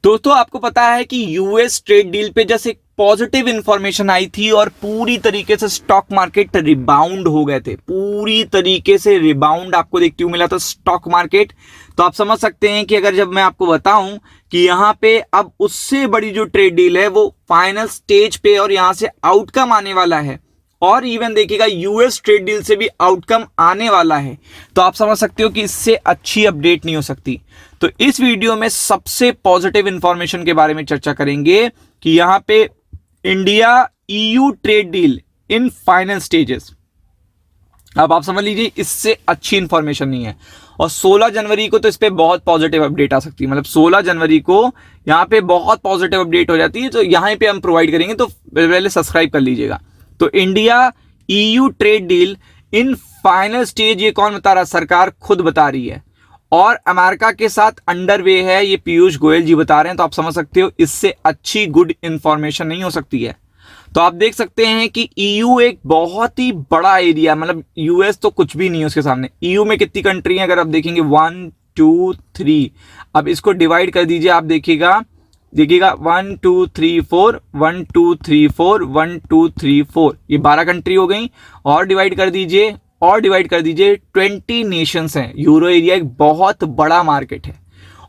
दोस्तों आपको पता है कि यूएस ट्रेड डील पे जैसे पॉजिटिव इंफॉर्मेशन आई थी और पूरी तरीके से स्टॉक मार्केट रिबाउंड हो गए थे, पूरी तरीके से रिबाउंड आपको देखते हुए मिला था स्टॉक मार्केट। तो आप समझ सकते हैं कि अगर जब मैं आपको बताऊं कि यहाँ पे अब उससे बड़ी जो ट्रेड डील है वो फाइनल स्टेज पे और यहाँ से आउटकम आने वाला है, और इवन देखिएगा यूएस ट्रेड डील से भी आउटकम आने वाला है, तो आप समझ सकते हो कि इससे अच्छी अपडेट नहीं हो सकती। तो इस वीडियो में सबसे पॉजिटिव इंफॉर्मेशन के बारे में चर्चा करेंगे कि यहाँ पे India EU trade deal in final stages. अब आप समझ लीजिए इससे अच्छी इंफॉर्मेशन नहीं है। और 16 जनवरी को तो इस पे बहुत पॉजिटिव अपडेट आ सकती है, मतलब 16 जनवरी को यहाँ पे बहुत पॉजिटिव अपडेट हो जाती है, तो यहाँ पे हम प्रोवाइड करेंगे, तो पहले सब्सक्राइब कर लीजिएगा। तो India EU trade deal in final stage, ये कौन बता रहा? सरकार खुद बता रही है, और अमेरिका के साथ अंडरवे है, ये पीयूष गोयल जी बता रहे हैं। तो आप समझ सकते हो इससे अच्छी गुड इंफॉर्मेशन नहीं हो सकती है। तो आप देख सकते हैं कि ईयू एक बहुत ही बड़ा एरिया, मतलब यूएस तो कुछ भी नहीं है उसके सामने। ईयू में कितनी कंट्री है अगर आप देखेंगे? 1 2 3। अब इसको डिवाइड कर दीजिए, आप देखिएगा 1 2 3 4, 1 2 3 4, 1 2 3 4, ये 12 कंट्री हो गई। और डिवाइड कर दीजिए, 20 नेशंस हैं। यूरो एरिया एक बहुत बड़ा मार्केट है,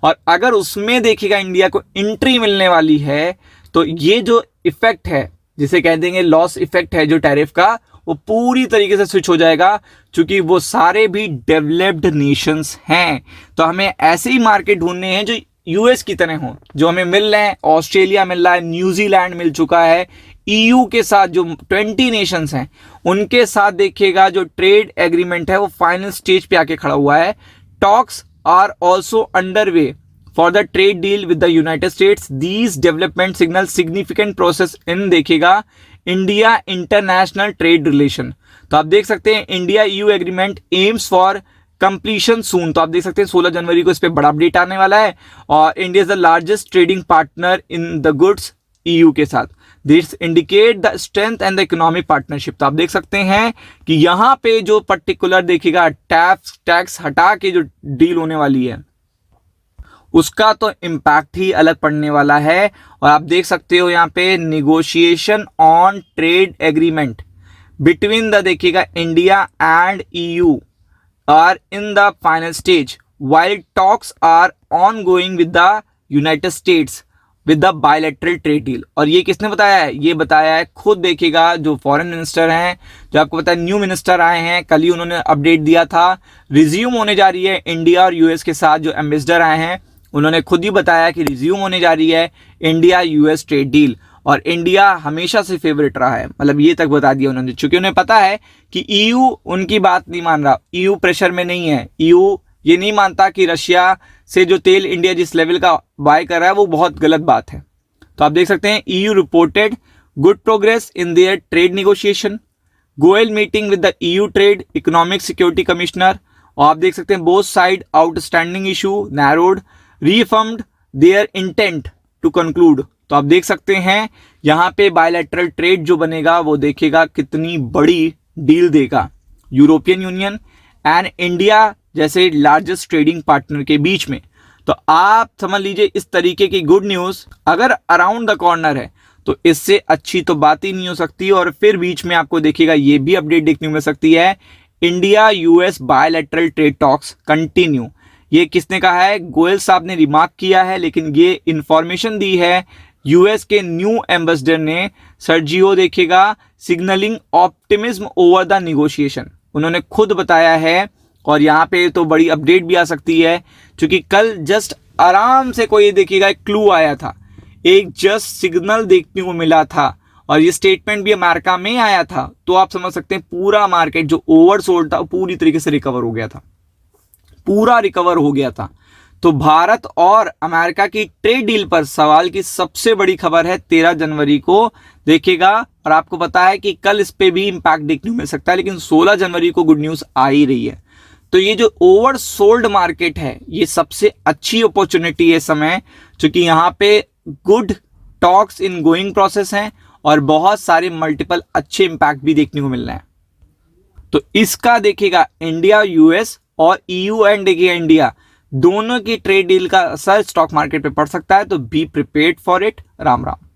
और अगर उसमें देखिएगा इंडिया को एंट्री मिलने वाली है, तो ये जो इफेक्ट है, जिसे कह देंगे लॉस इफेक्ट है जो टैरिफ का, वो पूरी तरीके से स्विच हो जाएगा, क्योंकि वो सारे भी डेवलप्ड नेशंस हैं। तो हमें ऐसे ही मार्केट ढूंढने हैं जो यूएस की तरह हो, जो हमें मिल रहे हैं। ऑस्ट्रेलिया मिल रहा है, न्यूजीलैंड मिल चुका है। ईयू के साथ जो 20 नेशंस हैं उनके साथ देखिएगा जो ट्रेड एग्रीमेंट है वो फाइनल स्टेज पे आके खड़ा हुआ है। Talks are also underway for the trade deal with the United States. These development signal significant process in देखिएगा इंडिया इंटरनेशनल ट्रेड रिलेशन। तो आप देख सकते हैं India EU agreement aims for completion soon. तो आप देख सकते हैं 16 जनवरी को इस पे बड़ा अपडेट आने वाला है, और India is the largest trading partner in the goods EU के साथ। This indicate the strength and the economic partnership. तो आप देख सकते हैं कि यहाँ पे जो पर्टिकुलर देखिएगा टैक्स हटा के जो डील होने वाली है उसका तो इम्पैक्ट ही अलग पड़ने वाला है। और आप देख सकते हो यहाँ पे negotiation on trade agreement between the देखिएगा India and EU are in the final stage, while talks are ongoing with the United States with the bilateral trade deal। और ये किसने बताया है? ये बताया है खुद देखिएगा जो फॉरेन मिनिस्टर हैं, जो आपको पता है न्यू मिनिस्टर आए हैं, कल ही उन्होंने अपडेट दिया था। रिज्यूम होने जा रही है इंडिया और यूएस के साथ। जो एम्बेसडर आए हैं उन्होंने खुद ही बताया कि रिज्यूम होने जा रही है इंडिया यूएस ट्रेड डील, और इंडिया हमेशा से फेवरेट रहा है, मतलब ये तक बता दिया उन्होंने, चूंकि उन्हें पता है कि ईयू उनकी बात नहीं मान रहा। ईयू प्रेशर में नहीं है, ईयू ये नहीं मानता कि रशिया से जो तेल इंडिया जिस लेवल का बाय कर रहा है वो बहुत गलत बात है। तो आप देख सकते हैं EU reported good progress in their trade negotiation, Goyal meeting with the EU trade economic security commissioner. और आप देख सकते हैं both side outstanding issue narrowed, reaffirmed their intent to conclude. तो आप देख सकते हैं यहाँ पे बायलैटरल ट्रेड जो बनेगा वो देखेगा कितनी बड़ी डील देगा यूरोपियन यूनियन एंड इंडिया जैसे लार्जेस्ट ट्रेडिंग पार्टनर के बीच में। तो आप समझ लीजिए इस तरीके की गुड न्यूज़ अगर अराउंड द कॉर्नर है तो इससे अच्छी तो बात ही नहीं हो सकती। और फिर बीच में आपको देखिएगा ये भी अपडेट देखने को मिल सकती है, India US bilateral trade talks continue. ये किसने कहा है? गोयल साहब ने रिमार्क किया है, लेकिन ये इंफॉर्मेशन दी है यूएस के न्यू एम्बेसडर ने, सर्जियो देखिएगा, signalling optimism over the negotiation. उन्होंने खुद बताया है, और यहाँ पे तो बड़ी अपडेट भी आ सकती है, क्योंकि कल जस्ट आराम से कोई देखिएगा एक क्लू आया था, एक जस्ट सिग्नल देखने को मिला था, और ये स्टेटमेंट भी अमेरिका में आया था। तो आप समझ सकते हैं पूरा मार्केट जो ओवरसोल्ड था पूरी तरीके से रिकवर हो गया था, पूरा रिकवर हो गया था। तो भारत और अमेरिका की ट्रेड डील पर सवाल की सबसे बड़ी खबर है 13 जनवरी को देखिएगा, और आपको पता है कि कल इस पे भी इंपैक्ट देखने को मिल सकता है, लेकिन 16 जनवरी को गुड न्यूज़ आ ही रही है। तो ये जो ओवरसोल्ड मार्केट है ये सबसे अच्छी अपॉर्चुनिटी है समय, क्योंकि यहाँ पे good talks in going process हैं और बहुत सारे मल्टीपल अच्छे इंपैक्ट भी देखने को मिल रहे हैं। तो इसका देखिएगा इंडिया यूएस और ईयू एंड देखिएगा इंडिया दोनों की ट्रेड डील का असर स्टॉक मार्केट पे पड़ सकता है, तो be prepared for it. Ram Ram.